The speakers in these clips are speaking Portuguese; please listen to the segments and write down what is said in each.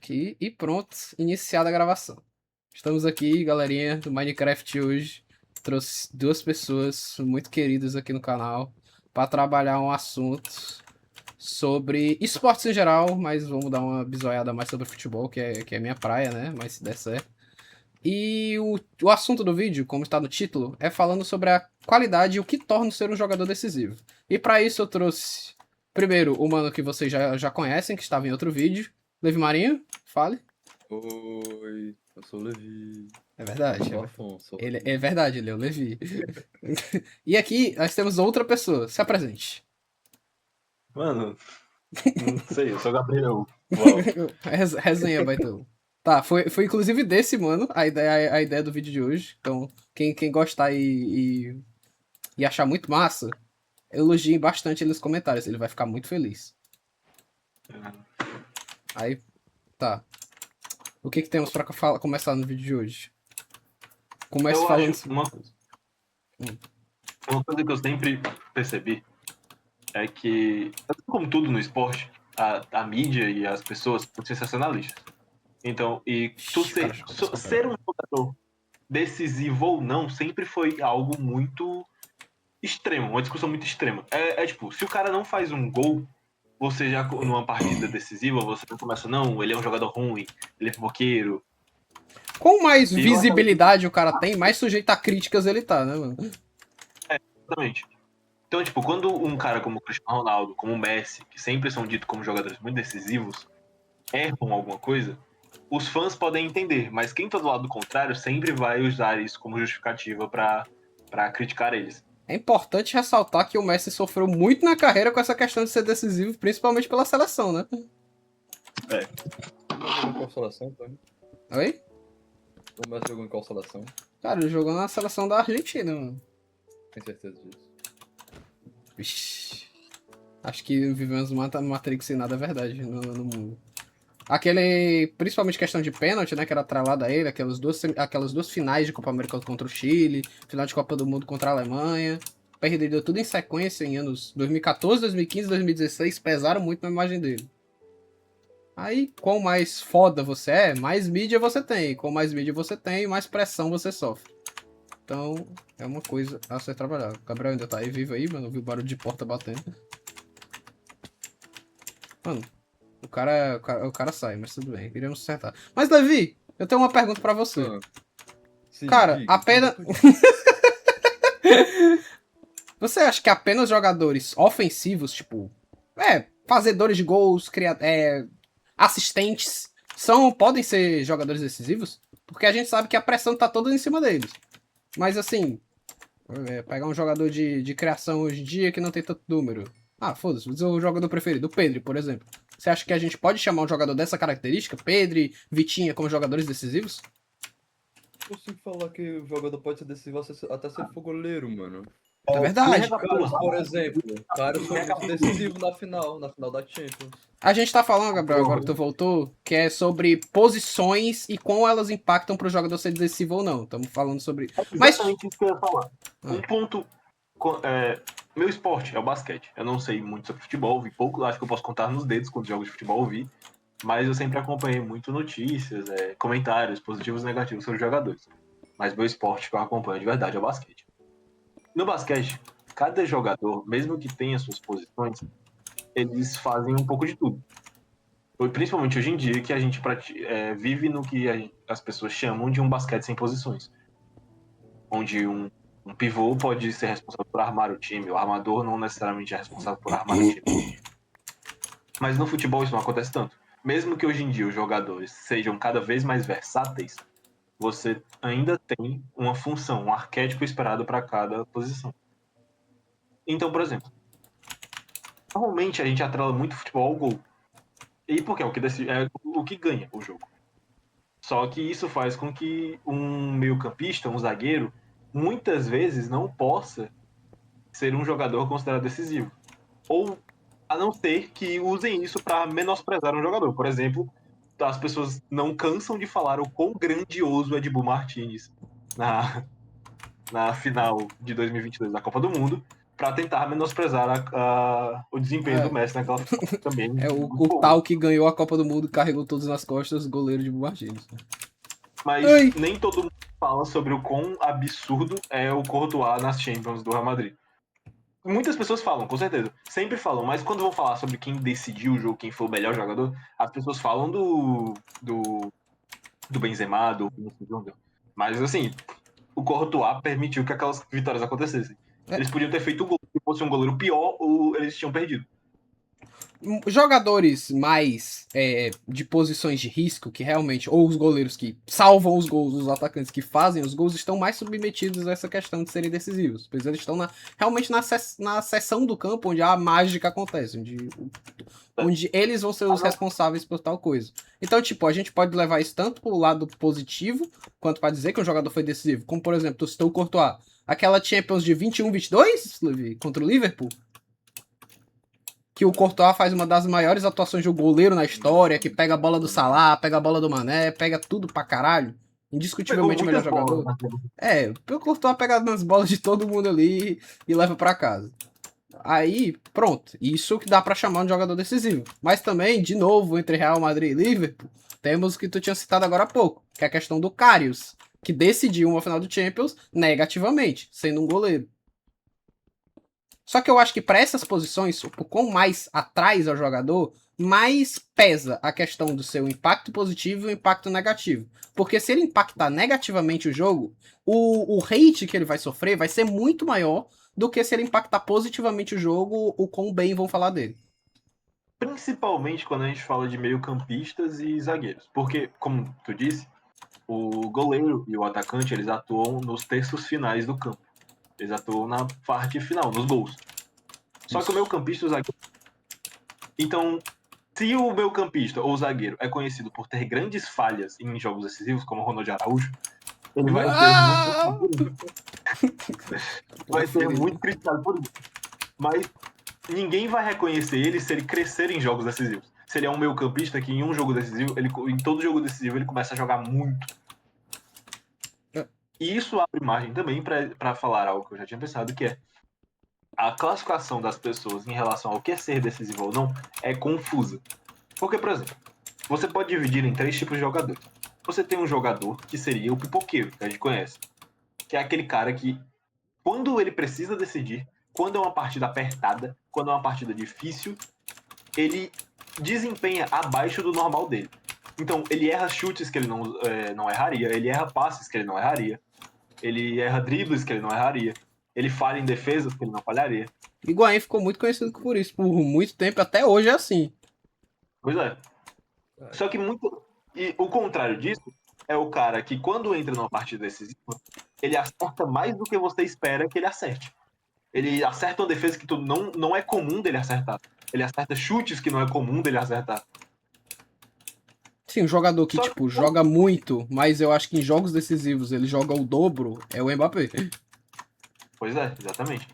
aqui e pronto, iniciada a gravação. Estamos aqui, galerinha do Minecraft hoje. Trouxe duas pessoas muito queridas aqui no canal para trabalhar um assunto sobre esportes em geral, mas vamos dar uma bisoiada mais sobre futebol, que é minha praia, né? Mas se der certo. E o assunto do vídeo, como está no título, é falando sobre a qualidade e o que torna ser um jogador decisivo. E para isso eu trouxe, primeiro, o mano que vocês já conhecem, que estava em outro vídeo. Levi Marinho, fale. Oi, eu sou o Levi. É verdade. Sou o Afonso. Ele, é verdade, ele é o Levi. E aqui nós temos outra pessoa. Se apresente. Mano, não sei, eu sou o Gabriel. Uau. Resenha, baitão. Tá, foi inclusive desse, mano, a ideia do vídeo de hoje. Então, quem gostar e achar muito massa, elogiem bastante ele nos comentários. Ele vai ficar muito feliz. Aí, tá. O que temos pra começar no vídeo de hoje? Comece Eu falando... acho uma coisa que eu sempre percebi é que, assim como tudo no esporte, a mídia e as pessoas são sensacionalistas. Então, tu ser um jogador decisivo ou não sempre foi algo muito extremo, uma discussão muito extrema. Tipo, se o cara não faz um gol, você já numa partida decisiva, você não começa, não, ele é um jogador ruim, ele é fofoqueiro. Quanto mais visibilidade o cara tem, mais sujeito a críticas ele tá, né, mano? Exatamente. Então, tipo, quando um cara como o Cristiano Ronaldo, como o Messi, que sempre são ditos como jogadores muito decisivos, erram alguma coisa, os fãs podem entender, mas quem tá do lado contrário sempre vai usar isso como justificativa pra criticar eles. É importante ressaltar que o Messi sofreu muito na carreira com essa questão de ser decisivo, principalmente pela seleção, né? Jogou em qual seleção, Tony? Oi? O Messi jogou em qual seleção? Cara, ele jogou na seleção da Argentina, mano. Tem certeza disso? Vixi. Acho que vivemos uma Matrix sem nada é verdade no mundo. Aquele, principalmente questão de pênalti, né, que era atrelado a ele, aquelas duas finais de Copa América contra o Chile, final de Copa do Mundo contra a Alemanha, perdeu tudo em sequência em anos 2014, 2015, 2016, pesaram muito na imagem dele. Aí, quanto mais foda você é, mais mídia você tem. Quanto mais mídia você tem, mais pressão você sofre. Então, é uma coisa a ser trabalhada. O Gabriel ainda tá aí vivo aí, mano. Ouviu o barulho de porta batendo. Mano, o cara sai, mas tudo bem. Iremos acertar. Mas, Davi, eu tenho uma pergunta pra você. Sim, Cara, diga, apenas... Você acha que apenas jogadores ofensivos, tipo... fazedores de gols, assistentes, podem ser jogadores decisivos? Porque a gente sabe que a pressão tá toda em cima deles. Mas, assim... pegar um jogador de criação hoje em dia que não tem tanto número. Ah, foda-se, vou dizer o jogador preferido, o Pedri, por exemplo. Você acha que a gente pode chamar um jogador dessa característica, Pedri, Vitinha, como jogadores decisivos? Consigo falar que o jogador pode ser decisivo até se ele for goleiro, mano. É verdade. Carlos, por exemplo. Carlos foi muito decisivo na final da Champions. A gente tá falando, Gabriel, agora que tu voltou, que é sobre posições e como elas impactam pro jogador ser decisivo ou não. Estamos falando sobre... Mas... Exatamente isso que eu ia falar. Um ponto... meu esporte é o basquete. Eu não sei muito sobre futebol, vi pouco, acho que eu posso contar nos dedos quantos jogos de futebol eu vi, mas eu sempre acompanhei muito notícias, comentários positivos e negativos sobre os jogadores. Mas meu esporte que eu acompanho de verdade é o basquete. No basquete, cada jogador, mesmo que tenha suas posições, eles fazem um pouco de tudo. Principalmente hoje em dia, que a gente vive no que as pessoas chamam de um basquete sem posições. Onde um pivô pode ser responsável por armar o time, o armador não necessariamente é responsável por armar o time. Mas no futebol isso não acontece tanto. Mesmo que hoje em dia os jogadores sejam cada vez mais versáteis, você ainda tem uma função, um arquétipo esperado para cada posição. Então, por exemplo, normalmente a gente atrela muito futebol ao gol. E porque é o que ganha o jogo. Só que isso faz com que um meio-campista, um zagueiro, muitas vezes não possa ser um jogador considerado decisivo. Ou a não ser que usem isso para menosprezar um jogador. Por exemplo, as pessoas não cansam de falar o quão grandioso é Dibu Martínez na final de 2022 da Copa do Mundo, pra tentar menosprezar o desempenho do Messi naquela também. É o Muito bom. tal que ganhou a Copa do Mundo, carregou todos nas costas, goleiro de Martins. Mas Ai. nem todo mundo fala sobre o quão absurdo é o Courtois nas Champions do Real Madrid. Muitas pessoas falam, com certeza. Sempre falam, mas quando vão falar sobre quem decidiu o jogo, quem foi o melhor jogador, as pessoas falam do Benzema, do Vinícius Júnior. Mas assim, o Courtois permitiu que aquelas vitórias acontecessem. Eles podiam ter feito um gol. Se fosse um goleiro pior, eles tinham perdido. Jogadores mais de posições de risco, que realmente, ou os goleiros que salvam os gols, os atacantes que fazem os gols, estão mais submetidos a essa questão de serem decisivos. Pois eles estão realmente na seção do campo onde a mágica acontece, onde eles vão ser os responsáveis por tal coisa. Então, tipo, a gente pode levar isso tanto pro lado positivo, quanto para dizer que um jogador foi decisivo. Como, por exemplo, tu citou o Courtois. Aquela Champions de 21-22, Levi, contra o Liverpool, que o Courtois faz uma das maiores atuações de um goleiro na história, que pega a bola do Salah, pega a bola do Mané, pega tudo pra caralho. Indiscutivelmente o melhor jogador. O Courtois pega nas bolas de todo mundo ali e leva pra casa. Aí, pronto. Isso que dá pra chamar um jogador decisivo. Mas também, de novo, entre Real Madrid e Liverpool, temos o que tu tinha citado agora há pouco, que é a questão do Karius, que decidiu uma final do Champions negativamente, sendo um goleiro. Só que eu acho que para essas posições, o quão mais atrás é o jogador, mais pesa a questão do seu impacto positivo e o impacto negativo. Porque se ele impactar negativamente o jogo, o hate que ele vai sofrer vai ser muito maior do que se ele impactar positivamente o jogo, o quão bem vão falar dele. Principalmente quando a gente fala de meio-campistas e zagueiros. Porque, como tu disse, o goleiro e o atacante, eles atuam nos terços finais do campo. Eles atuam na parte final, nos gols. Só que o meio-campista e o zagueiro... Então, se o meio-campista ou o zagueiro é conhecido por ter grandes falhas em jogos decisivos, como o Ronald Araújo, ele vai ser muito criticado por isso. Mas ninguém vai reconhecer ele se ele crescer em jogos decisivos. Se ele é um meio-campista que em um jogo decisivo, em todo jogo decisivo, ele começa a jogar muito. E isso abre margem também para falar algo que eu já tinha pensado, que é a classificação das pessoas em relação ao que é ser decisivo ou não é confusa. Porque, por exemplo, você pode dividir em 3 tipos de jogadores. Você tem um jogador que seria o pipoqueiro, que a gente conhece. Que é aquele cara que, quando ele precisa decidir, quando é uma partida apertada, quando é uma partida difícil, ele desempenha abaixo do normal dele. Então, ele erra chutes que ele não erraria, ele erra passes que ele não erraria, ele erra dribles que ele não erraria, ele falha em defesas que ele não falharia. Higuaín ficou muito conhecido por isso, por muito tempo, até hoje é assim. Pois é. Só que e o contrário disso é o cara que, quando entra numa partida decisiva, ele acerta mais do que você espera que ele acerte. Ele acerta uma defesa que não é comum dele acertar. Ele acerta chutes que não é comum dele acertar. Sim, um jogador que, joga muito, mas eu acho que em jogos decisivos ele joga o dobro, é o Mbappé. Pois é, exatamente.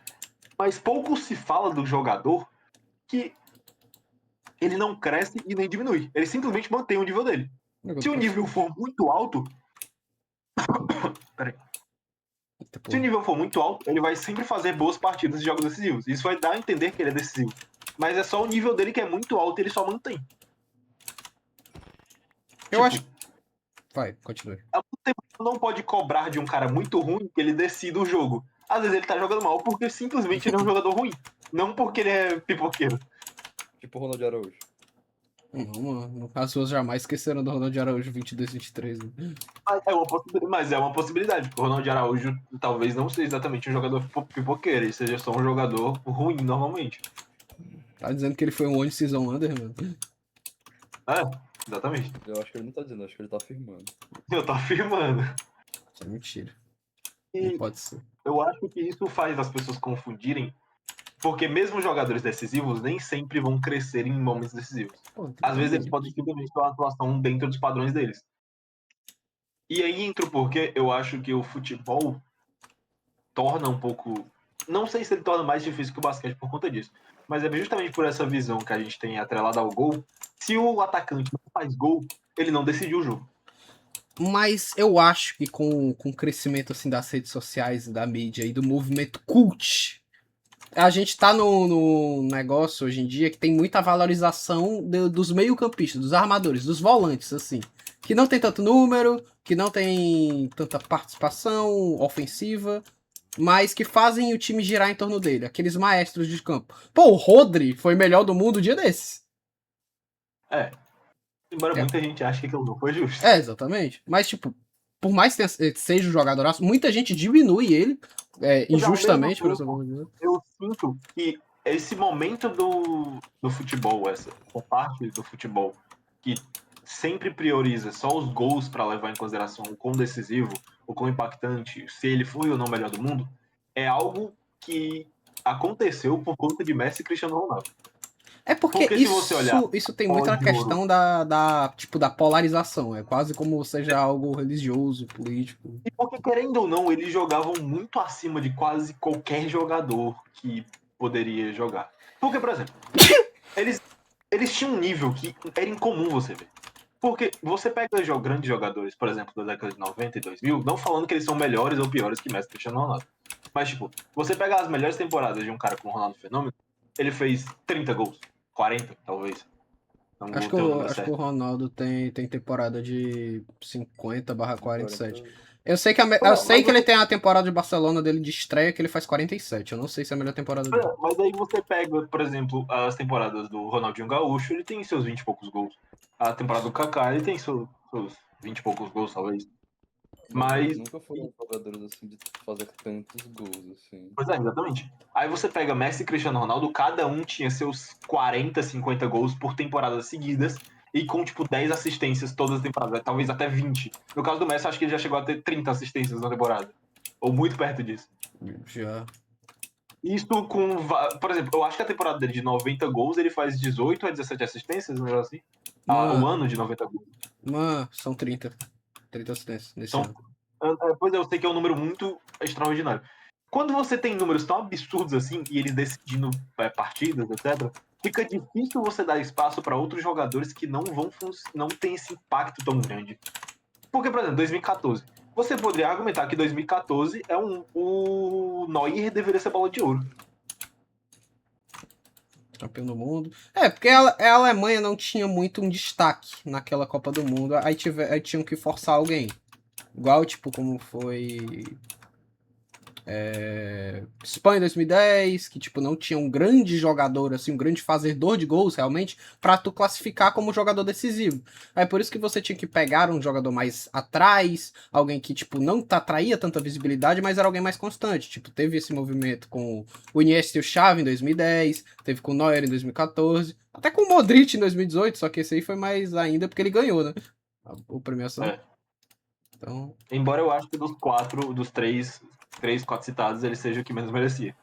Mas pouco se fala do jogador que ele não cresce e nem diminui. Ele simplesmente mantém o nível dele. Se o nível for muito alto... Peraí. Se o nível for muito alto, ele vai sempre fazer boas partidas de jogos decisivos. Isso vai dar a entender que ele é decisivo. Mas é só o nível dele que é muito alto e ele só mantém. Eu acho... Vai, continue. Ao mesmo tempo, não pode cobrar de um cara muito ruim que ele decida o jogo. Às vezes ele tá jogando mal porque simplesmente ele é um jogador ruim. Não porque ele é pipoqueiro. Tipo o Ronald Araújo. Não, mano. As pessoas jamais esqueceram do Ronald Araújo 22-23. Né? Mas é uma possibilidade. O Ronald Araújo talvez não seja exatamente um jogador pipoqueiro. Ele seja só um jogador ruim, normalmente. Tá dizendo que ele foi um One Season Under, mano? Exatamente. Eu acho que ele não tá dizendo, acho que ele tá afirmando. Eu tô afirmando. Isso é mentira. E não pode ser. Eu acho que isso faz as pessoas confundirem, porque mesmo jogadores decisivos nem sempre vão crescer em momentos decisivos. Às vezes eles podem simplesmente ter uma atuação dentro dos padrões deles. E aí entra o porquê eu acho que o futebol torna um pouco... Não sei se ele torna mais difícil que o basquete por conta disso, mas é justamente por essa visão que a gente tem atrelada ao gol. Se o atacante não faz gol, ele não decidiu o jogo. Mas eu acho que com o crescimento assim das redes sociais, da mídia e do movimento cult A gente tá no negócio hoje em dia que tem muita valorização dos meio-campistas, dos armadores, dos volantes, assim. Que não tem tanto número, que não tem tanta participação ofensiva, mas que fazem o time girar em torno dele. Aqueles maestros de campo. Pô, o Rodri foi melhor do mundo um dia desses. É. Embora É, muita gente ache que aquilo não foi justo. exatamente. Mas, tipo, por mais que seja um jogadoraço, muita gente diminui ele Mas ao mesmo injustamente, por essa tempo, eu sinto que esse momento do futebol, essa parte do futebol, que sempre prioriza só os gols para levar em consideração o quão decisivo, o quão impactante, se ele foi ou não o melhor do mundo, é algo que aconteceu por conta de Messi e Cristiano Ronaldo. É porque Porque se você olhar isso tem muito bola na de ouro, questão tipo, da polarização. É quase como seja algo religioso, político. e porque querendo ou não, eles jogavam muito acima de quase qualquer jogador que poderia jogar. Porque, por exemplo, eles tinham um nível que era incomum você ver. Porque você pega grandes jogadores, por exemplo, da década de 90 e 2000, não falando que eles são melhores ou piores que Messi e Cristiano Ronaldo. Mas, tipo, você pega as melhores temporadas de um cara como o Ronaldo Fenômeno, ele fez 30 gols, 40 talvez. Não vou ter o número Acho que o certo. Ronaldo tem temporada de 50/47. 40. Eu Mas sei que ele tem a temporada de Barcelona dele de estreia que ele faz 47. Eu não sei se é a melhor temporada dele. mas aí você pega, por exemplo, as temporadas do Ronaldinho Gaúcho, ele tem seus 20 e poucos gols. A temporada do Kaká, ele tem seus 20 e poucos gols, talvez. Mas eles Mas nunca foram jogadores assim de fazer tantos gols, assim. Pois é, exatamente. Aí você pega Messi e Cristiano Ronaldo, cada um tinha seus 40, 50 gols por temporadas seguidas e com, tipo, 10 assistências todas as temporadas, talvez até 20. No caso do Messi, acho que ele já chegou a ter 30 assistências na temporada. Ou muito perto disso. Já. Isso com, por exemplo, eu acho que a temporada dele de 90 gols, ele faz 18 a 17 assistências, um negócio assim. O Mano, ano de 90 gols. são 30. 30 assistências nesse Então, ano. pois é, eu sei que é um número muito extraordinário. Quando você tem números tão absurdos assim, e eles decidindo partidas, etc., fica difícil você dar espaço para outros jogadores que não têm esse impacto tão grande. Porque, por exemplo, 2014. Você poderia argumentar que 2014 o Neuer deveria ser bola de ouro. Campeão do mundo. Porque a Alemanha não tinha muito um destaque naquela Copa do Mundo. Aí tinham que forçar alguém. Igual, tipo, como foi Espanha em 2010, que tipo não tinha um grande jogador, assim, um grande fazedor de gols realmente, pra tu classificar como jogador decisivo. Aí por isso que você tinha que pegar um jogador mais atrás, alguém que tipo não atraía tanta visibilidade, mas era alguém mais constante. Tipo, teve esse movimento com o Iniesta e o Xavi em 2010, teve com o Neuer em 2014, até com o Modric em 2018, só que esse aí foi mais ainda porque ele ganhou, né? A premiação. É. Então, Embora eu acho que dos três, quatro citados, ele seja o que menos merecia.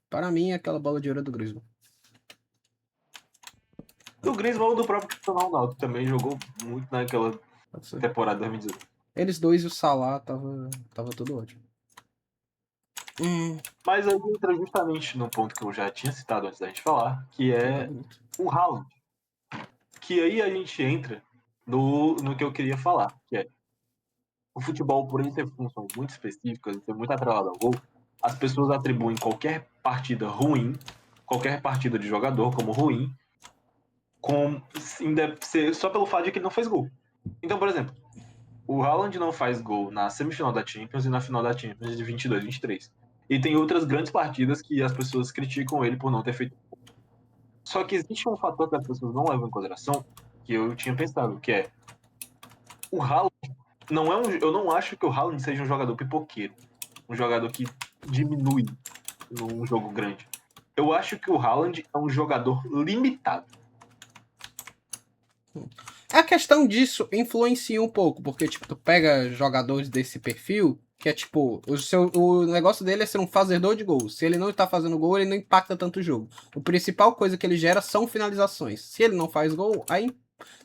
para mim é aquela bola de ouro do Griezmann. Do Griezmann ou do próprio Cristiano Ronaldo, que também jogou muito naquela Pode ser. temporada 2018. Eles dois e o Salah tava tudo ótimo. Mas aí entra justamente no ponto que eu já tinha citado antes da gente falar, que Tá é bonito. o Haaland. Que aí a gente entra no que eu queria falar, que é o futebol, por ele ter funções muito específicas e ser muito atrelado ao gol, as pessoas atribuem qualquer partida ruim, qualquer partida de jogador como ruim, só pelo fato de que ele não fez gol. Então, por exemplo, o Haaland não faz gol na semifinal da Champions e na final da Champions de 22-23. E tem outras grandes partidas que as pessoas criticam ele por não ter feito. Só que existe um fator que as pessoas não levam em consideração, que eu tinha pensado, que é o Haaland eu não acho que o Haaland seja um jogador pipoqueiro, um jogador que diminui num jogo grande. Eu acho que o Haaland é um jogador limitado. A questão disso influencia um pouco, porque, tipo, tu pega jogadores desse perfil, que é tipo, o negócio dele é ser um fazedor de gols. Se ele não tá fazendo gol, ele não impacta tanto o jogo. A principal coisa que ele gera são finalizações. Se ele não faz gol, aí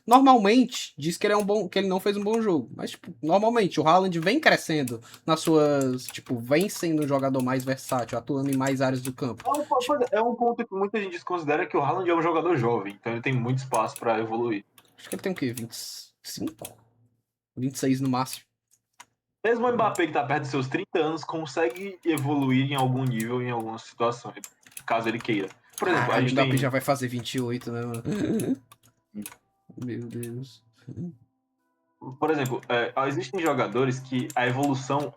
normalmente diz que que ele não fez um bom jogo. Mas, tipo, normalmente o Haaland vem crescendo nas suas, tipo, vem sendo um jogador mais versátil, atuando em mais áreas do campo. É um ponto que muita gente desconsidera que o Haaland é um jogador jovem, então ele tem muito espaço para evoluir. Acho que ele tem o quê? 25? 26 no máximo. Mesmo o Mbappé, que tá perto dos seus 30 anos, consegue evoluir em algum nível, em algumas situações, caso ele queira. Por exemplo, a Caralho, o gente Mbappé tem. já vai fazer 28, né, mano? Meu Deus. Por exemplo, existem jogadores que a evolução,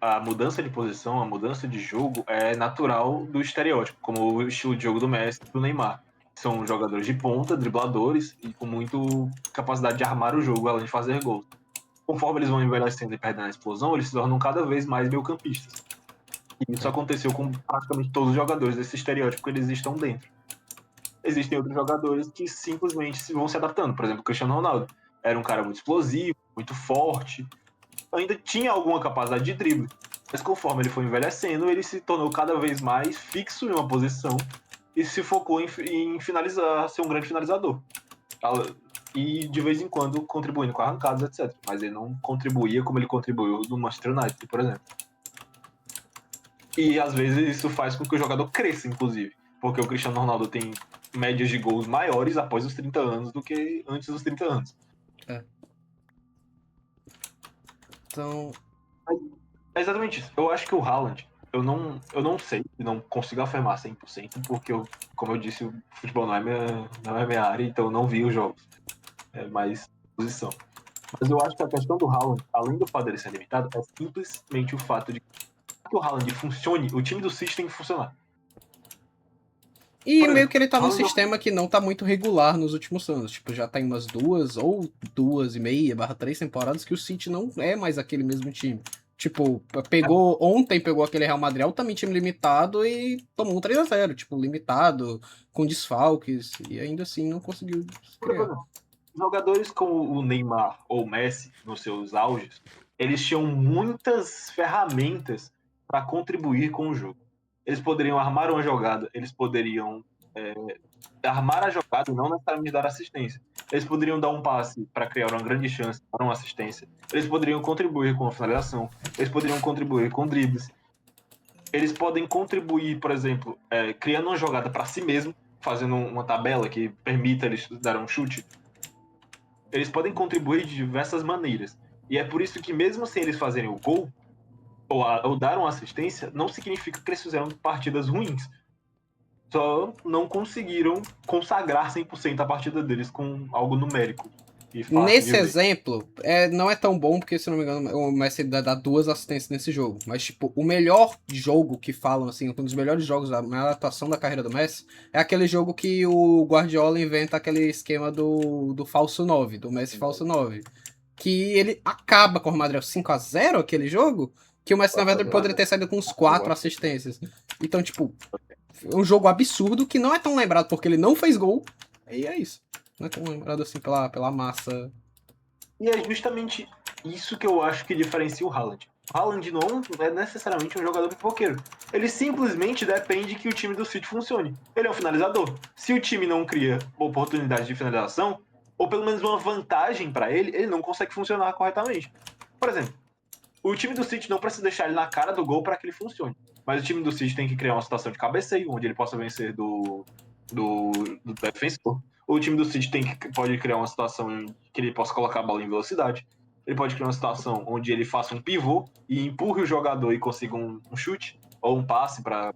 a mudança de posição, a mudança de jogo é natural do estereótipo, como o estilo de jogo do Messi e do Neymar. São jogadores de ponta, dribladores e com muito capacidade de armar o jogo, além de fazer gols. Conforme eles vão envelhecendo e perdendo a explosão, eles se tornam cada vez mais meio-campistas. E isso aconteceu com praticamente todos os jogadores desse estereótipo que eles estão dentro. Existem outros jogadores que simplesmente vão se adaptando. Por exemplo, o Cristiano Ronaldo era um cara muito explosivo, muito forte, ainda tinha alguma capacidade de drible. Mas conforme ele foi envelhecendo, ele se tornou cada vez mais fixo em uma posição e se focou em finalizar, ser um grande finalizador. E de vez em quando contribuindo com arrancadas, etc. Mas ele não contribuía como ele contribuiu no Manchester United, por exemplo. E às vezes isso faz com que o jogador cresça, inclusive. Porque o Cristiano Ronaldo tem médias de gols maiores após os 30 anos do que antes dos 30 anos. Então, É exatamente isso. Eu acho que o Haaland, eu não sei, não consigo afirmar 100%, porque, como eu disse, o futebol não é minha área, então eu não vi os jogos. É mais posição. Mas eu acho que a questão do Haaland, além do fato dele ser limitado, é simplesmente o fato de que o Haaland funcione, o time do City tem que funcionar. e Por meio exemplo, que ele tá o num Haaland sistema que não tá muito regular nos últimos anos. Tipo, já tem umas 2,5/3 temporadas que o City não é mais aquele mesmo time. Tipo, pegou aquele Real Madrid altamente time limitado e tomou um 3-0, tipo, limitado, com desfalques, e ainda assim não conseguiu criar. jogadores como o Neymar ou o Messi, nos seus auges, eles tinham muitas ferramentas para contribuir com o jogo. Eles poderiam armar uma jogada, eles poderiam armar a jogada e não necessariamente dar assistência. Eles poderiam dar um passe para criar uma grande chance, para uma assistência. Eles poderiam contribuir com a finalização. Eles poderiam contribuir com dribles. Eles podem contribuir, por exemplo, criando uma jogada para si mesmo, fazendo uma tabela que permita eles dar um chute. Eles podem contribuir de diversas maneiras. E é por isso que, mesmo sem eles fazerem o gol, ou dar uma assistência, não significa que eles fizeram partidas ruins. Só não conseguiram consagrar 100% a partida deles com algo numérico e fácil de Nesse ver. exemplo, não é tão bom, porque se não me engano, o Messi dá 2 assistências nesse jogo. Mas, tipo, o melhor jogo que falam, assim, um dos melhores jogos, a maior atuação da carreira do Messi, é aquele jogo que o Guardiola inventa aquele esquema do falso 9, do Messi falso 9. Que ele acaba com o Real Madrid 5-0 aquele jogo, que o Messi, na verdade, poderia ter saído com uns 4 assistências. Então, tipo, é um jogo absurdo que não é tão lembrado porque ele não fez gol. E é isso. Não é tão lembrado assim pela massa. E é justamente isso que eu acho que diferencia o Haaland. O Haaland não é necessariamente um jogador pipoqueiro. Ele simplesmente depende que o time do City funcione. Ele é um finalizador. Se o time não cria oportunidade de finalização, ou pelo menos uma vantagem para ele, ele não consegue funcionar corretamente. Por exemplo, o time do City não precisa deixar ele na cara do gol para que ele funcione. Mas o time do City tem que criar uma situação de cabeceio, onde ele possa vencer do defensor. O time do City pode criar uma situação em que ele possa colocar a bola em velocidade. Ele pode criar uma situação onde ele faça um pivô e empurre o jogador e consiga um chute ou um passe para.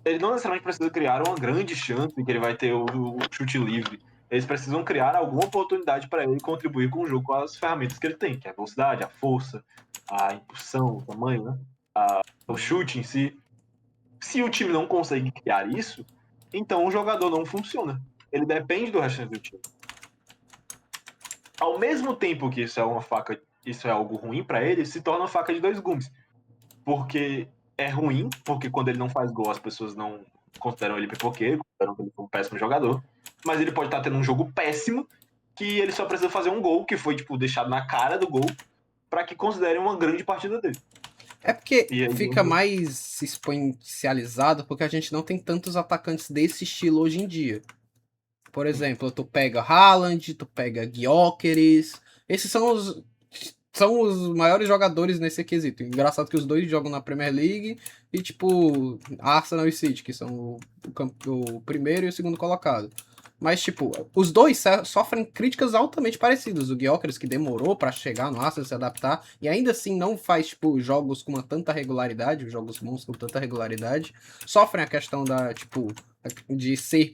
Ele não necessariamente precisa criar uma grande chance que ele vai ter o chute livre. Eles precisam criar alguma oportunidade para ele contribuir com o jogo com as ferramentas que ele tem, que é a velocidade, a força, a impulsão, o tamanho, né? O chute em si. Se o time não consegue criar isso, então o jogador não funciona. Ele depende do restante do time. Ao mesmo tempo que isso é algo ruim para ele, se torna uma faca de dois gumes. Porque é ruim, porque quando ele não faz gol, as pessoas não consideram ele pipoqueiro, consideram que ele foi um péssimo jogador. Mas ele pode estar tendo um jogo péssimo, que ele só precisa fazer um gol, que foi tipo deixado na cara do gol, para que considerem uma grande partida dele. É porque E aí, fica mais exponencializado porque a gente não tem tantos atacantes desse estilo hoje em dia. Por exemplo, tu pega Haaland, tu pega Gyökeres. Esses são os maiores jogadores nesse quesito. Engraçado que os dois jogam na Premier League e, tipo, Arsenal e City, que são o primeiro e o segundo colocado. Mas, tipo, os dois sofrem críticas altamente parecidas. O Gyökeres, que demorou pra chegar no Arsenal, se adaptar, e ainda assim não faz, tipo, jogos com uma tanta regularidade, jogos bons com tanta regularidade, sofrem a questão da, tipo, de ser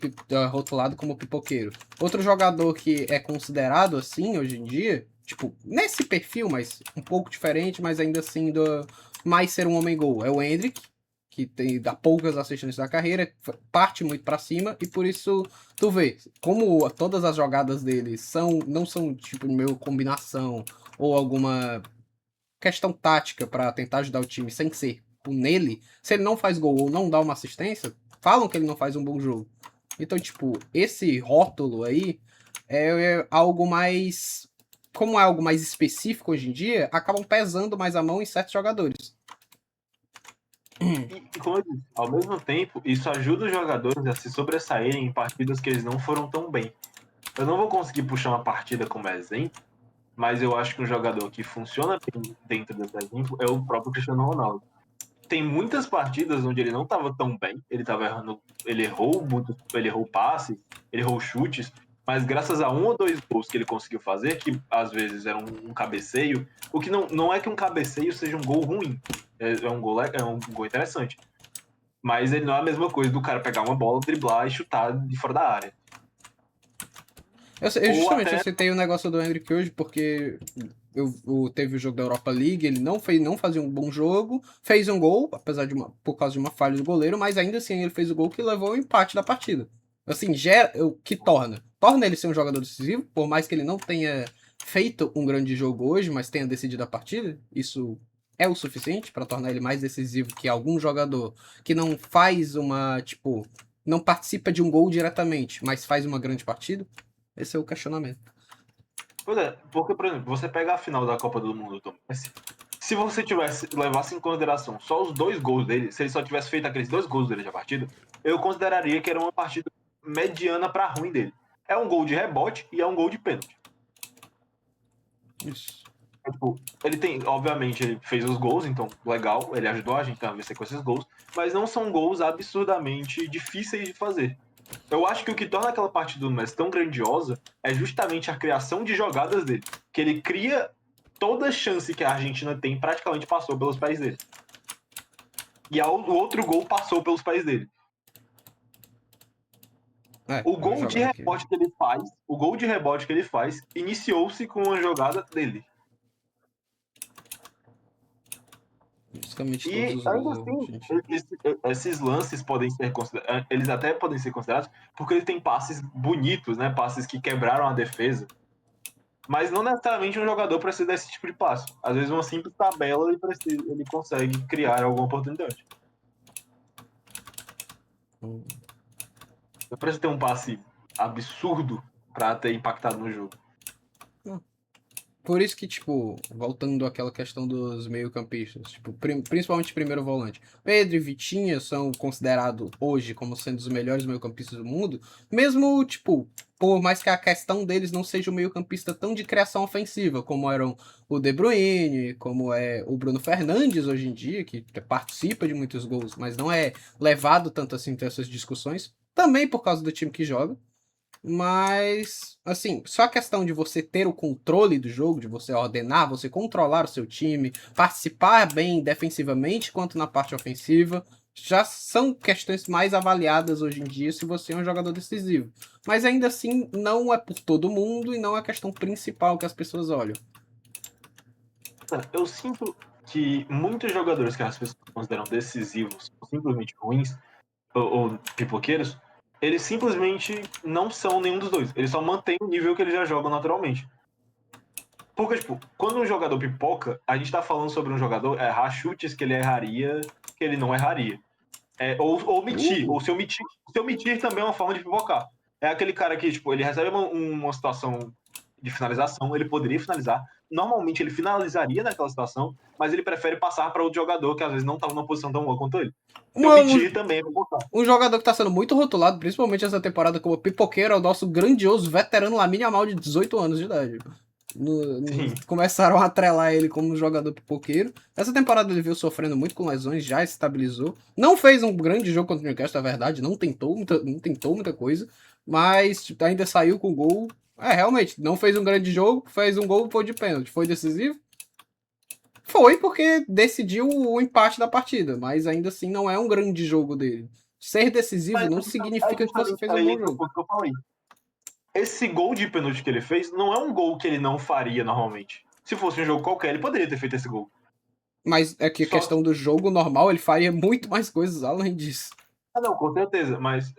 rotulado como pipoqueiro. Outro jogador que é considerado assim hoje em dia, tipo, nesse perfil, mas um pouco diferente, mas ainda assim do mais ser um homem-gol, é o Endrick, que dá poucas assistências da carreira, parte muito pra cima, e por isso tu vê, como todas as jogadas dele não são tipo meio combinação ou alguma questão tática pra tentar ajudar o time sem ser nele, se ele não faz gol ou não dá uma assistência, falam que ele não faz um bom jogo. Então, tipo, esse rótulo aí é algo mais. Como é algo mais específico hoje em dia, acabam pesando mais a mão em certos jogadores. E como eu disse, ao mesmo tempo, isso ajuda os jogadores a se sobressaírem em partidas que eles não foram tão bem. Eu não vou conseguir puxar uma partida como exemplo, mas eu acho que um jogador que funciona bem dentro desse exemplo é o próprio Cristiano Ronaldo. Tem muitas partidas onde ele não estava tão bem, ele estava errando, ele errou passes, ele errou chutes, mas graças a um ou dois gols que ele conseguiu fazer, que às vezes era um cabeceio, o que não é que um cabeceio seja um gol ruim, é um gol interessante, mas ele não é a mesma coisa do cara pegar uma bola, driblar e chutar de fora da área. Justamente, eu Até citei o negócio do Hendrick hoje porque teve o jogo da Europa League, ele não fazia um bom jogo, fez um gol, apesar de por causa de uma falha do goleiro, mas ainda assim ele fez o gol que levou ao empate da partida. Assim, o que torna ele ser um jogador decisivo, por mais que ele não tenha feito um grande jogo hoje, mas tenha decidido a partida, isso é o suficiente para tornar ele mais decisivo que algum jogador que não faz uma, tipo, não participa de um gol diretamente, mas faz uma grande partida. Esse é o questionamento. Pois é, porque, por exemplo, você pega a final da Copa do Mundo do Messi, se você levasse em consideração só os dois gols dele, se ele só tivesse feito aqueles dois gols dele de partida, eu consideraria que era uma partida mediana para ruim dele. É um gol de rebote e é um gol de pênalti. Isso. Tipo, ele tem, obviamente, ele fez os gols, então legal, ele ajudou a gente a vencer com esses gols, mas não são gols absurdamente difíceis de fazer. Eu acho que o que torna aquela partida do Messi tão grandiosa é justamente a criação de jogadas dele. Que ele cria toda chance que a Argentina tem, praticamente passou pelos pés dele. E o outro gol passou pelos pés dele. O gol de rebote que ele faz, iniciou-se com uma jogada dele. Basicamente E todos os ainda gols. assim, esses lances podem ser considerados, eles até podem ser considerados porque ele tem passes bonitos, né? Passes que quebraram a defesa. Mas não necessariamente um jogador precisa desse tipo de passe. Às vezes uma simples tabela ele consegue criar alguma oportunidade. Não precisa ter um passe absurdo para ter impactado no jogo. Por isso que, tipo, voltando àquela questão dos meio-campistas, tipo, principalmente primeiro volante. Pedro e Vitinha são considerados hoje como sendo os melhores meio-campistas do mundo, mesmo, tipo, por mais que a questão deles não seja o meio-campista tão de criação ofensiva, como eram o De Bruyne, como é o Bruno Fernandes hoje em dia, que participa de muitos gols, mas não é levado tanto assim para essas discussões, também por causa do time que joga. Mas, assim, só a questão de você ter o controle do jogo, de você ordenar, você controlar o seu time, participar bem defensivamente quanto na parte ofensiva, já são questões mais avaliadas hoje em dia se você é um jogador decisivo. Mas ainda assim, não é por todo mundo e não é a questão principal que as pessoas olham. Eu sinto que muitos jogadores que as pessoas consideram decisivos, ou simplesmente ruins, ou pipoqueiros, eles simplesmente não são nenhum dos dois. Eles só mantêm o nível que eles já jogam naturalmente. Porque, tipo, quando um jogador pipoca, a gente tá falando sobre um jogador errar chutes que ele erraria, que ele não erraria. Ou omitir. Ou se omitir também é uma forma de pipocar. É aquele cara que, tipo, ele recebe uma situação de finalização, ele poderia finalizar. Normalmente ele finalizaria naquela situação, mas ele prefere passar para outro jogador que às vezes não estava numa posição tão boa quanto ele. Se omitir também é pipocar. Um jogador que está sendo muito rotulado, principalmente essa temporada, como pipoqueiro, é o nosso grandioso veterano Lamine Yamal de 18 anos de idade. Começaram a atrelar ele como jogador pipoqueiro. Essa temporada ele veio sofrendo muito com lesões, já estabilizou. Não fez um grande jogo contra o Newcastle, é verdade, não tentou muita coisa. mas tipo, ainda saiu com gol. Realmente, não fez um grande jogo, fez um gol, foi de pênalti. Foi decisivo? Foi porque decidiu o empate da partida, mas ainda assim não é um grande jogo dele. Ser decisivo Mas não é significa que você justamente fez um aí bom que eu, jogo. que eu falei. Esse gol de pênalti que ele fez não é um gol que ele não faria normalmente. Se fosse um jogo qualquer, ele poderia ter feito esse gol. Mas é que a Só que. questão do jogo normal, ele faria muito mais coisas além disso. Ah, não, com certeza. Mas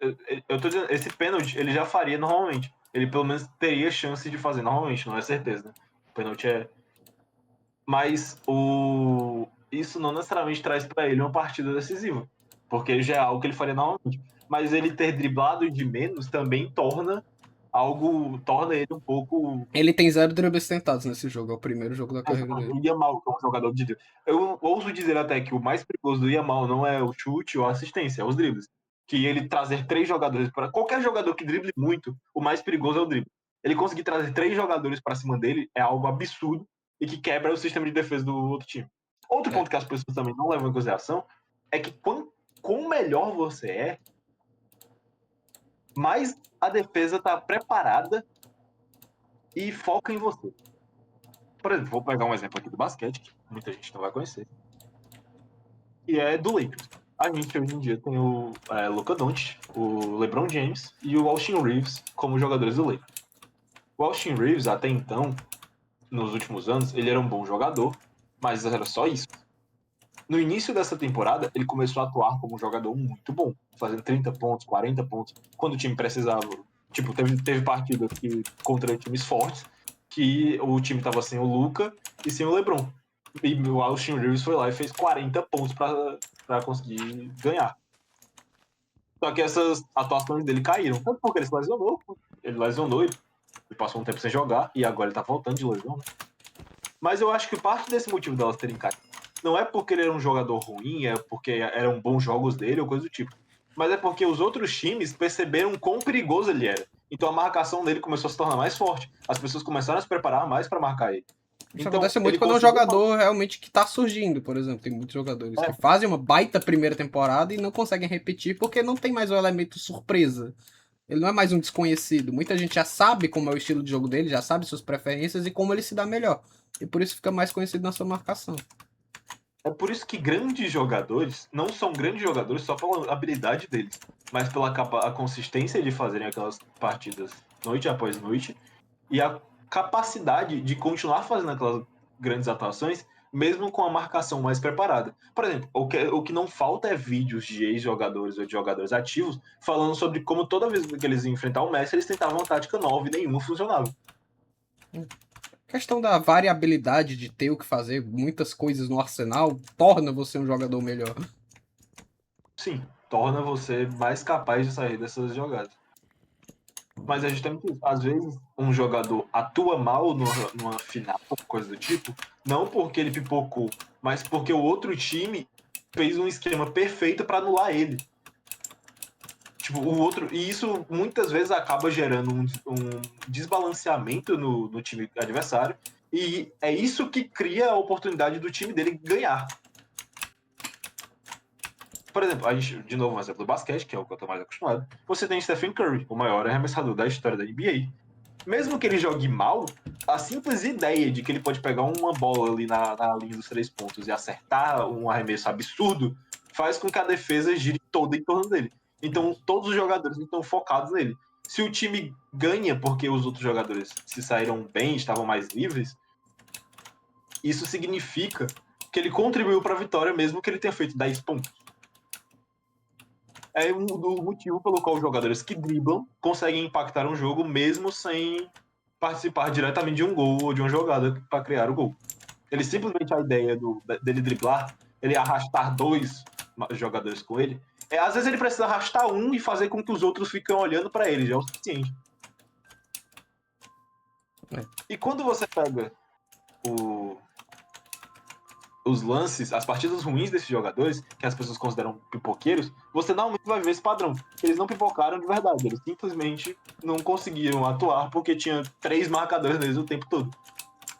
eu tô dizendo, esse pênalti ele já faria normalmente. Ele pelo menos teria chance de fazer normalmente, não é certeza, né? O pênalti é. Mas isso não necessariamente traz para ele uma partida decisiva. Porque já é algo que ele faria normalmente. Mas ele ter driblado de menos também torna ele um pouco. Ele tem 0 dribles tentados nesse jogo, é o primeiro jogo da carreira dele. O Yamal, que é um jogador de drible. Eu ouso dizer até que o mais perigoso do Yamal não é o chute ou a assistência, é os dribles. Que ele trazer 3 jogadores para. Qualquer jogador que drible muito, o mais perigoso é o drible. Ele conseguir trazer 3 jogadores para cima dele é algo absurdo e que quebra o sistema de defesa do outro time. Outro É. ponto que as pessoas também não levam em consideração é que quanto melhor você é, mais a defesa está preparada e foca em você. Por exemplo, vou pegar um exemplo aqui do basquete, que muita gente não vai conhecer, e é do Lakers. A gente hoje em dia tem o Luka Doncic, o LeBron James e o Austin Reeves como jogadores do Lakers. O Austin Reeves, até então, nos últimos anos, ele era um bom jogador, mas era só isso. No início dessa temporada, ele começou a atuar como um jogador muito bom, fazendo 30 pontos, 40 pontos, quando o time precisava. Tipo, teve partidas contra times fortes, que o time tava sem o Luka e sem o LeBron. E o Austin Reeves foi lá e fez 40 pontos para conseguir ganhar. Só que essas atuações dele caíram. Tanto porque ele se lesionou, ele passou um tempo sem jogar, e agora ele tá voltando de lesão, né? Mas eu acho que parte desse motivo delas terem caído não é porque ele era um jogador ruim, é porque eram bons jogos dele ou coisa do tipo. Mas é porque os outros times perceberam quão perigoso ele era. Então a marcação dele começou a se tornar mais forte. As pessoas começaram a se preparar mais para marcar ele. Isso Então acontece muito ele quando é um conseguiu. jogador realmente que tá surgindo, por exemplo. Tem muitos jogadores que fazem uma baita primeira temporada e não conseguem repetir porque não tem mais o elemento surpresa. Ele não é mais um desconhecido. Muita gente já sabe como é o estilo de jogo dele, já sabe suas preferências e como ele se dá melhor. E por isso fica mais conhecido na sua marcação. É por isso que grandes jogadores não são grandes jogadores só pela habilidade deles, mas pela a consistência de fazerem aquelas partidas noite após noite e a capacidade de continuar fazendo aquelas grandes atuações, mesmo com a marcação mais preparada. Por exemplo, o que não falta é vídeos de ex-jogadores ou de jogadores ativos falando sobre como toda vez que eles iam enfrentar o Messi, eles tentavam uma tática nova e nenhuma funcionava. A questão da variabilidade de ter o que fazer, muitas coisas no arsenal, torna você um jogador melhor. Sim, torna você mais capaz de sair dessas jogadas. Mas é justamente isso. Às vezes, um jogador atua mal numa final, coisa do tipo, não porque ele pipocou, mas porque o outro time fez um esquema perfeito para anular ele. Tipo, o outro. E isso muitas vezes acaba gerando um desbalanceamento no time adversário. E é isso que cria a oportunidade do time dele ganhar. Por exemplo, a gente, de novo, um exemplo do basquete, que é o que eu tô mais acostumado. Você tem Stephen Curry, o maior arremessador da história da NBA. Mesmo que ele jogue mal, a simples ideia de que ele pode pegar uma bola ali na linha dos 3 pontos e acertar um arremesso absurdo faz com que a defesa gire toda em torno dele. Então, todos os jogadores estão focados nele. Se o time ganha porque os outros jogadores se saíram bem, estavam mais livres, isso significa que ele contribuiu para a vitória, mesmo que ele tenha feito 10 pontos. É o motivo pelo qual os jogadores que driblam conseguem impactar um jogo mesmo sem participar diretamente de um gol ou de uma jogada para criar o gol. Ele simplesmente, a ideia dele driblar, ele arrastar 2 jogadores com ele, às vezes ele precisa arrastar um e fazer com que os outros fiquem olhando para ele, já é o suficiente. É. E quando você pega os lances, as partidas ruins desses jogadores, que as pessoas consideram pipoqueiros, você normalmente vai ver esse padrão. Eles não pipocaram de verdade, eles simplesmente não conseguiram atuar porque tinha 3 marcadores neles o tempo todo.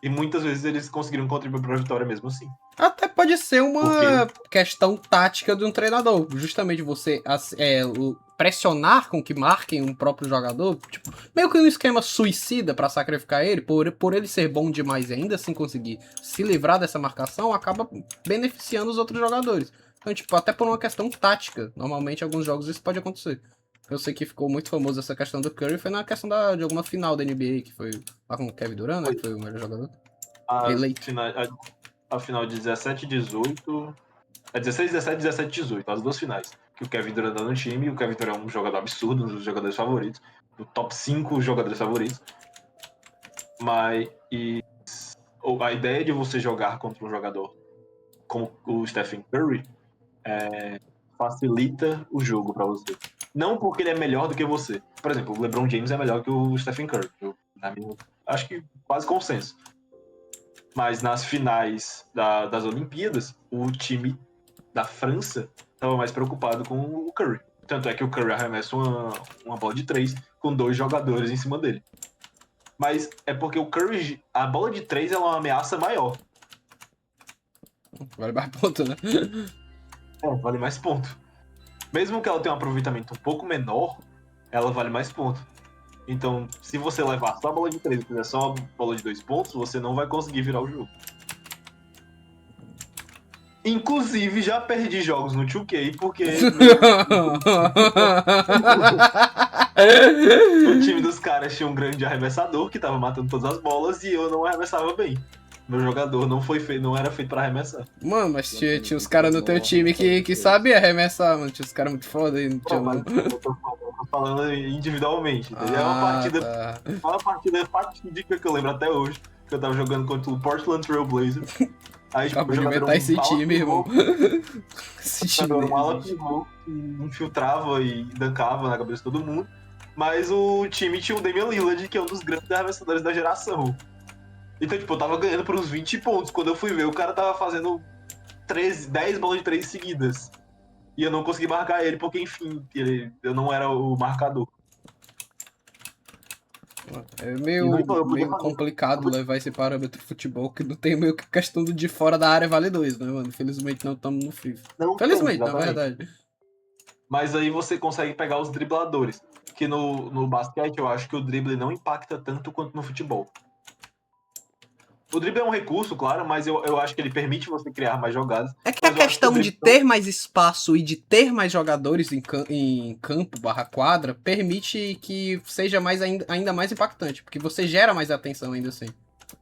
E muitas vezes eles conseguiram contribuir para a vitória mesmo assim. Até pode ser uma Porque questão tática de um treinador. Justamente você pressionar com que marquem um próprio jogador, tipo, meio que um esquema suicida pra sacrificar ele, por ele ser bom demais e ainda assim conseguir se livrar dessa marcação, acaba beneficiando os outros jogadores. Então, tipo, até por uma questão tática, normalmente em alguns jogos isso pode acontecer. Eu sei que ficou muito famoso essa questão do Curry, foi na questão de alguma final da NBA, que foi lá com o Kevin Durant, né, que foi o melhor jogador. Eleito. A final de 17 e 18. É 16, 17, 17 e 18, as duas finais. Que o Kevin Durant tá no time, e o Kevin Durant é um jogador absurdo, um dos jogadores favoritos. Do top 5 jogadores favoritos. Mas a ideia de você jogar contra um jogador como o Stephen Curry facilita o jogo pra você. Não porque ele é melhor do que você. Por exemplo, o LeBron James é melhor que o Stephen Curry. Acho que quase consenso. Mas nas finais das Olimpíadas, o time da França estava mais preocupado com o Curry. Tanto é que o Curry arremessa uma bola de 3 com 2 jogadores em cima dele. Mas é porque o Curry, a bola de 3 é uma ameaça maior. Vale mais ponto, né? Vale mais ponto. Mesmo que ela tenha um aproveitamento um pouco menor, ela vale mais ponto. Então, se você levar só a bola de 3 e fizer só a bola de 2 pontos, você não vai conseguir virar o jogo. Inclusive, já perdi jogos no 2K porque o time dos caras tinha um grande arremessador que tava matando todas as bolas e eu não arremessava bem. Meu jogador não era feito pra arremessar. Mano, mas tinha os caras no teu time que sabia arremessar, mano. Tinha os caras muito foda aí. Não tinha Mas eu tô falando individualmente. É uma partida fatídica que eu lembro até hoje. Que eu tava jogando contra o Portland Trail Blazers. Aí, acabou de inventar esse time, irmão. Esse time era um ala pivô que infiltrava e dancava na cabeça de todo mundo. Mas o time tinha o Damian Lillard, que é um dos grandes arremessadores da geração. Então, tipo, eu tava ganhando por uns 20 pontos. Quando eu fui ver, o cara tava fazendo 10 bolas de 3 seguidas. E eu não consegui marcar ele, porque, enfim, eu não era o marcador. É meio complicado levar esse parâmetro futebol, que não tem meio que questão do de fora da área vale 2, né, mano? Infelizmente não estamos no FIFA. Felizmente, na verdade. Mas aí você consegue pegar os dribladores. Que no basquete eu acho que o drible não impacta tanto quanto no futebol. O drible é um recurso, claro, mas eu acho que ele permite você criar mais jogadas. É que a questão de ter mais espaço e de ter mais jogadores em campo / quadra permite que seja ainda mais impactante, porque você gera mais atenção ainda assim.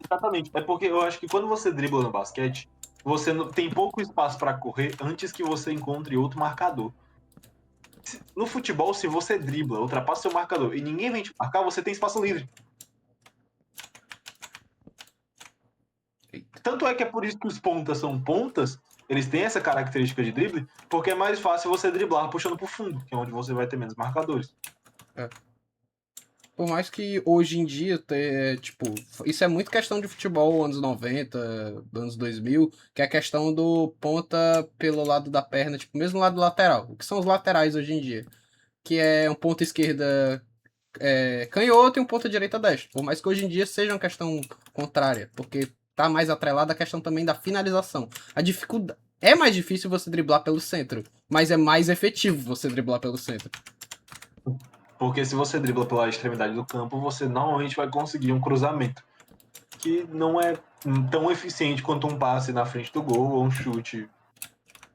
Exatamente. É porque eu acho que quando você dribla no basquete, você tem pouco espaço para correr antes que você encontre outro marcador. No futebol, se você dribla, ultrapassa seu marcador e ninguém vem te marcar, você tem espaço livre. Tanto é que é por isso que os pontas são pontas, eles têm essa característica de drible, porque é mais fácil você driblar puxando pro fundo, que é onde você vai ter menos marcadores. Por mais que hoje em dia, tipo, isso é muito questão de futebol, anos 90, anos 2000, que é a questão do ponta pelo lado da perna, tipo, mesmo lado lateral. O que são os laterais hoje em dia? Que é um ponta esquerda canhoto e um ponta direita destro. Por mais que hoje em dia seja uma questão contrária, porque tá mais atrelada a questão também da finalização. A dificuldade... É mais difícil você driblar pelo centro, mas é mais efetivo você driblar pelo centro. Porque se você dribla pela extremidade do campo, você normalmente vai conseguir um cruzamento, que não é tão eficiente quanto um passe na frente do gol ou um chute.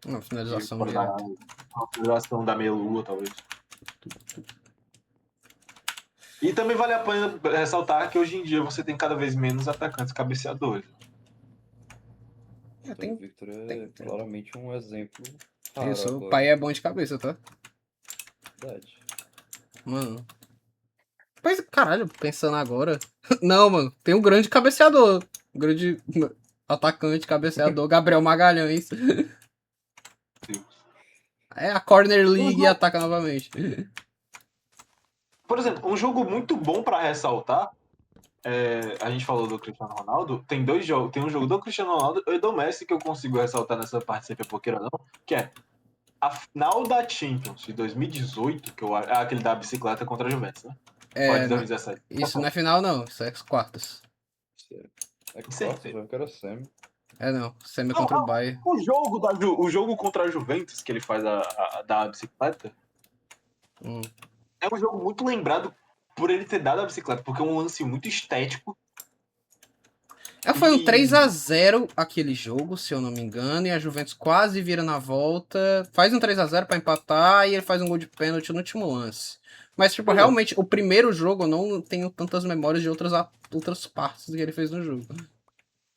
Uma finalização direta. Uma finalização da meia-lua, talvez. E também vale a pena ressaltar que hoje em dia você tem cada vez menos atacantes cabeceadores. O Victor é claramente um exemplo raro. Isso, agora. o pai é bom de cabeça, tá? Verdade. Mano. Mas, caralho, pensando agora. Não, mano, tem um grande cabeceador. Um grande atacante, cabeceador, Gabriel Magalhães. É a Corner League e ataca novamente. Por exemplo, um jogo muito bom pra ressaltar. A gente falou do Cristiano Ronaldo. Tem dois jogos. Tem um jogo do Cristiano Ronaldo e do Messi que eu consigo ressaltar nessa parte, se é pouqueira não. Que é a final da Champions de 2018, que é aquele da bicicleta contra a Juventus, né? Pode, 2017. Isso não é final, não. Isso é quartas. É quartas, eu quero semi. Não. Semi contra o Bayern. O jogo contra a Juventus, que ele faz da bicicleta, Hum. É um jogo muito lembrado por ele ter dado a bicicleta, porque é um lance muito estético. Foi um E 3-0 aquele jogo, se eu não me engano, e a Juventus quase vira na volta. Faz um 3-0 pra empatar e ele faz um gol de pênalti no último lance. Mas, tipo, Pois é. realmente, o primeiro jogo eu não tenho tantas memórias de outras partes que ele fez no jogo.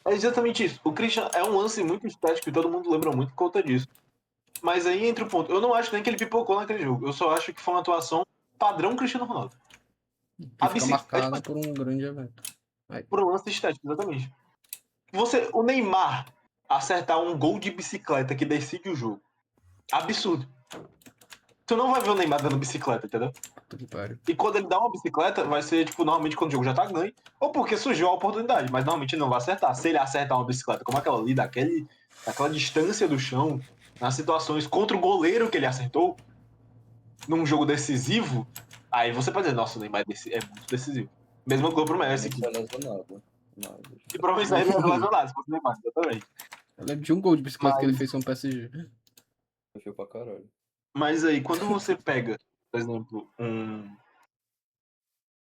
É exatamente isso. O Christian é um lance muito estético e todo mundo lembra muito por conta disso. Mas aí entra o ponto. Eu não acho nem que ele pipocou naquele jogo. Eu só acho que foi uma atuação padrão Cristiano Ronaldo. Que A fica bicicleta, marcada por um grande evento. Aí. por um lance estético, exatamente. O Neymar acertar um gol de bicicleta que decide o jogo. Absurdo. Tu não vai ver o Neymar dando bicicleta, entendeu? Puta que pariu. E quando ele dá uma bicicleta, vai ser, tipo, normalmente quando o jogo já tá ganho, ou porque surgiu a oportunidade, mas normalmente ele não vai acertar. Se ele acertar uma bicicleta como aquela ali, daquela distância do chão, nas situações contra o goleiro que ele acertou, num jogo decisivo, aí você pode dizer, nossa, o Neymar é muito decisivo. Mesmo gol pro Messi, Não sai lesionado. Mas... que provavelmente ele é relacionado, se fosse o Neymar, exatamente. Eu lembro de um gol de bicicleta que ele Mas, fez com o PSG. Feio pra caralho. mas aí, quando você pega, por exemplo,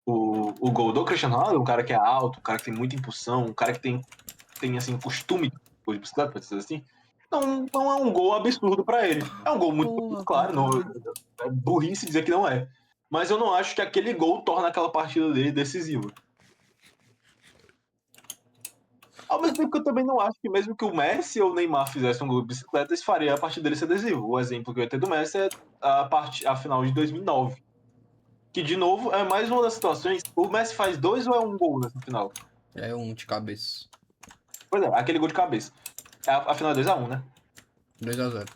o gol do Cristiano Ronaldo, um cara que é alto, um cara que tem muita impulsão, um cara que tem assim, costume de bicicleta, pode dizer assim, não é um gol absurdo pra ele. É um gol muito bonito, claro, não, é burrice dizer que não é. Mas eu não acho que aquele gol torna aquela partida dele decisiva. Ao mesmo tempo que eu também não acho que mesmo que o Messi ou o Neymar fizessem um gol de bicicleta, isso faria a partida dele ser decisivo. O exemplo que eu ia ter do Messi é a final de 2009. Que, de novo, é mais uma das situações. O Messi faz 2 ou é um gol nessa final? É um de cabeça. Pois é, aquele gol de cabeça. A final é 2x1, né? 2-0.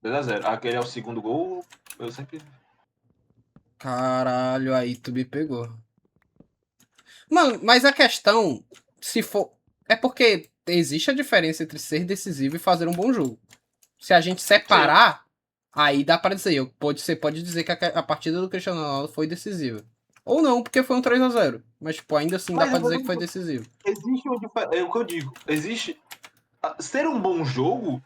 2x0. Aquele é o segundo gol. Eu sempre. Caralho, aí tu me pegou. Mano, mas a questão, se for. É porque existe a diferença entre ser decisivo e fazer um bom jogo. Se a gente Sim. separar, aí dá pra dizer. Você pode dizer que a partida do Cristiano Ronaldo foi decisiva. Ou não, porque foi um 3-0. Mas, tipo, ainda assim dá Mas pra dizer que foi decisivo. existe uma diferença. É o que eu digo. Existe. Ser um bom jogo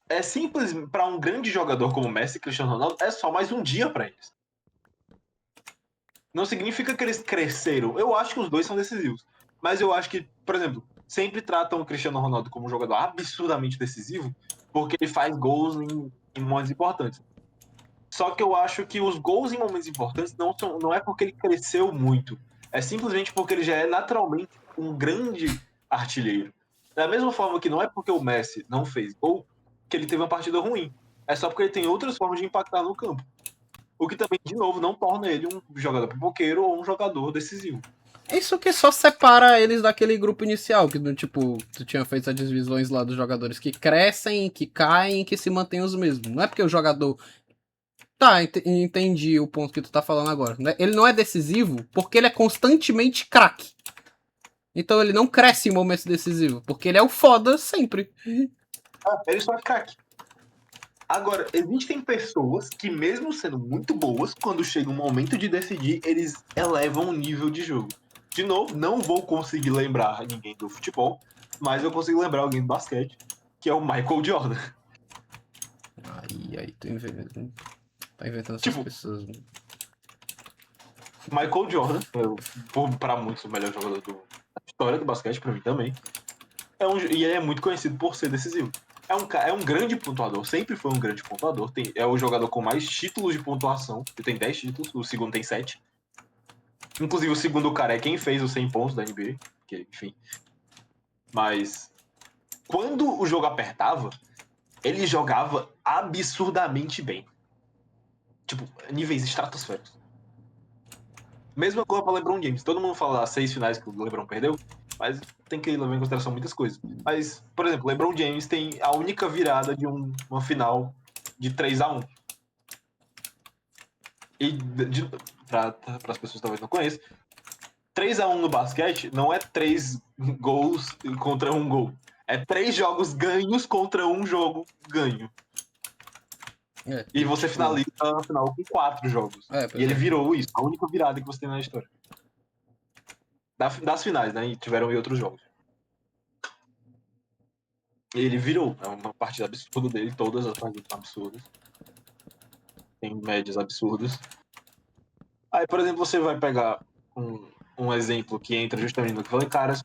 é simples para um grande jogador como Messi e Cristiano Ronaldo. É só mais um dia para eles. Não significa que eles cresceram. Eu acho que os dois são decisivos. Mas eu acho que, por exemplo, sempre tratam o Cristiano Ronaldo como um jogador absurdamente decisivo porque ele faz gols em momentos importantes. Só que eu acho que os gols em momentos importantes não é porque ele cresceu muito. É simplesmente porque ele já é naturalmente um grande artilheiro. Da mesma forma que não é porque o Messi não fez gol que ele teve uma partida ruim. É só porque ele tem outras formas de impactar no campo. O que também, de novo, não torna ele um jogador pipoqueiro ou um jogador decisivo. Isso que só separa eles daquele grupo inicial, que tipo, tu tinha feito as divisões lá dos jogadores que crescem, que caem, que se mantêm os mesmos. Não é porque o jogador. Tá, entendi o ponto que tu tá falando agora. Ele não é decisivo porque ele é constantemente craque. Então ele não cresce em momentos decisivos, porque ele é o foda sempre. Ele só é craque. Agora, existem pessoas que, mesmo sendo muito boas, quando chega um momento de decidir, eles elevam o nível de jogo. De novo, não vou conseguir lembrar ninguém do futebol, mas eu consigo lembrar alguém do basquete, que é o Michael Jordan. Aí, tá inventando essas Tipo, pessoas. Mano. Michael Jordan, para muitos o melhor jogador da história do basquete, para mim também. E ele é muito conhecido por ser decisivo. É um grande pontuador, sempre foi um grande pontuador. É o jogador com mais títulos de pontuação. Ele tem 10 títulos, o segundo tem 7. Inclusive, o segundo cara é quem fez os 100 pontos da NBA. Que, enfim. Mas, quando o jogo apertava, ele jogava absurdamente bem. Tipo, níveis estratosféricos. Mesma coisa para LeBron James. Todo mundo fala as 6 finais que o LeBron perdeu, mas tem que levar em consideração muitas coisas. Mas, por exemplo, LeBron James tem a única virada de uma final de 3-1. E, para as pessoas que talvez não conheçam, 3-1 no basquete não é 3 gols contra um gol. É 3 jogos ganhos contra um jogo ganho. E você finaliza a final com 4 jogos. E ele virou isso, a única virada que você tem na história. Das finais, né? E tiveram em outros jogos. Ele virou. É uma partida absurda dele, todas as partidas são absurdas. tem médias absurdas. Aí, por exemplo, você vai pegar um exemplo que entra justamente no que eu falei, caras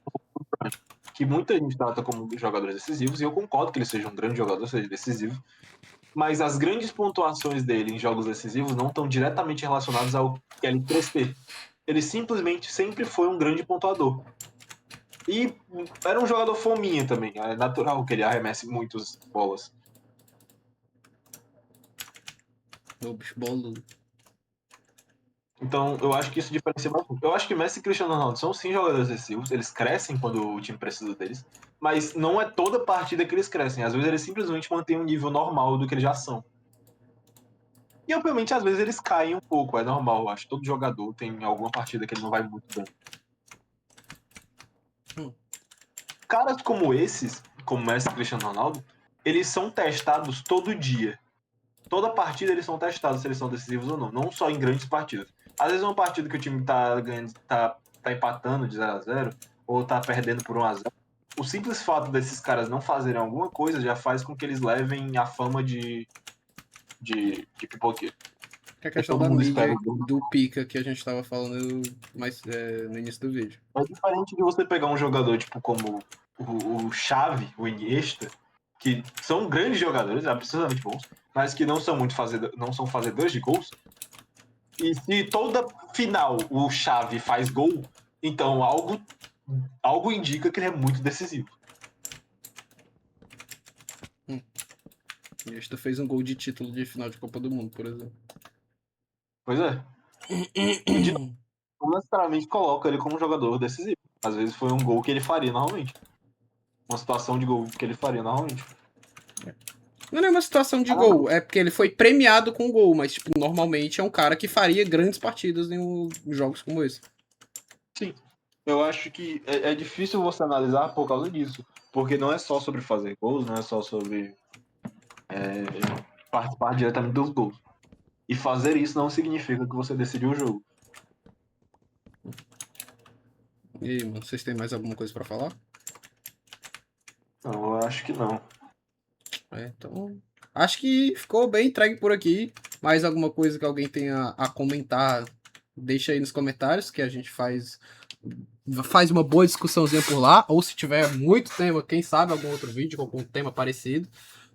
que muita gente trata como jogadores decisivos, e eu concordo que ele seja um grande jogador, seja decisivo, mas as grandes pontuações dele em jogos decisivos não estão diretamente relacionadas ao que ele crescer. Ele simplesmente sempre foi um grande pontuador. E era um jogador fominha também. É natural que ele arremesse muitas bolas. Ô, bicho boludo. Então, eu acho que isso diferencia bastante. Eu acho que Messi e Cristiano Ronaldo são sim jogadores decisivos, eles crescem quando o time precisa deles, mas não é toda partida que eles crescem. Às vezes eles simplesmente mantêm um nível normal do que eles já são. E, obviamente, às vezes eles caem um pouco, é normal. Eu acho que todo jogador tem alguma partida que ele não vai muito bem. Hum. Caras como esses, como Messi e Cristiano Ronaldo, eles são testados todo dia. Toda partida eles são testados se eles são decisivos ou não. Não só em grandes partidas. Às vezes uma partida que o time tá ganhando, tá empatando de 0-0 ou tá perdendo por 1-0. O simples fato desses caras não fazerem alguma coisa já faz com que eles levem a fama de pipoqueiro. Que é a Porque questão todo da mundo mídia espera. do pica que a gente tava falando mais, no início do vídeo. É diferente de você pegar um jogador tipo como o Xavi, o Iniesta, que são grandes jogadores, absurdamente bons, mas que não são muito não são fazedores de gols. E se toda final o Xavi faz gol, então algo indica que ele é muito decisivo. Esta fez um gol de título de final de Copa do Mundo, por exemplo. Pois é. E de novo, não necessariamente coloca ele como um jogador decisivo. Às vezes foi um gol que ele faria normalmente. Uma situação de gol que ele faria normalmente. Não é uma situação de gol, é porque ele foi premiado com gol, mas tipo, normalmente é um cara que faria grandes partidas em jogos como esse. Sim. Eu acho que é difícil você analisar por causa disso. Porque não é só sobre fazer gols, não é só sobre participar diretamente dos gols. E fazer isso não significa que você decidiu o jogo. E aí, mano, vocês têm mais alguma coisa pra falar? Não, eu acho que não. Então, acho que ficou bem entregue por aqui. Mais alguma coisa que alguém tenha a comentar, deixa aí nos comentários que a gente faz uma boa discussãozinha por lá. Ou se tiver muito tema, quem sabe algum outro vídeo com algum tema parecido.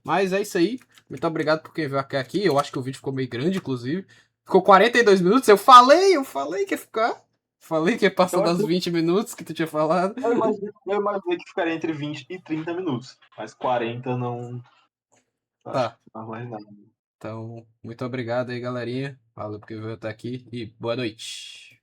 Mas é isso aí. Muito obrigado por quem veio até aqui. Eu acho que o vídeo ficou meio grande, inclusive. Ficou 42 minutos. Eu falei que ia ficar. Falei que ia passar Eu, das achei, 20 minutos que tu tinha falado. eu imaginei que ficaria entre 20 e 30 minutos. Mas 40 não. Acho Tá. que não é mais nada. Então, muito obrigado aí, galerinha. Valeu porque veio até aqui e boa noite.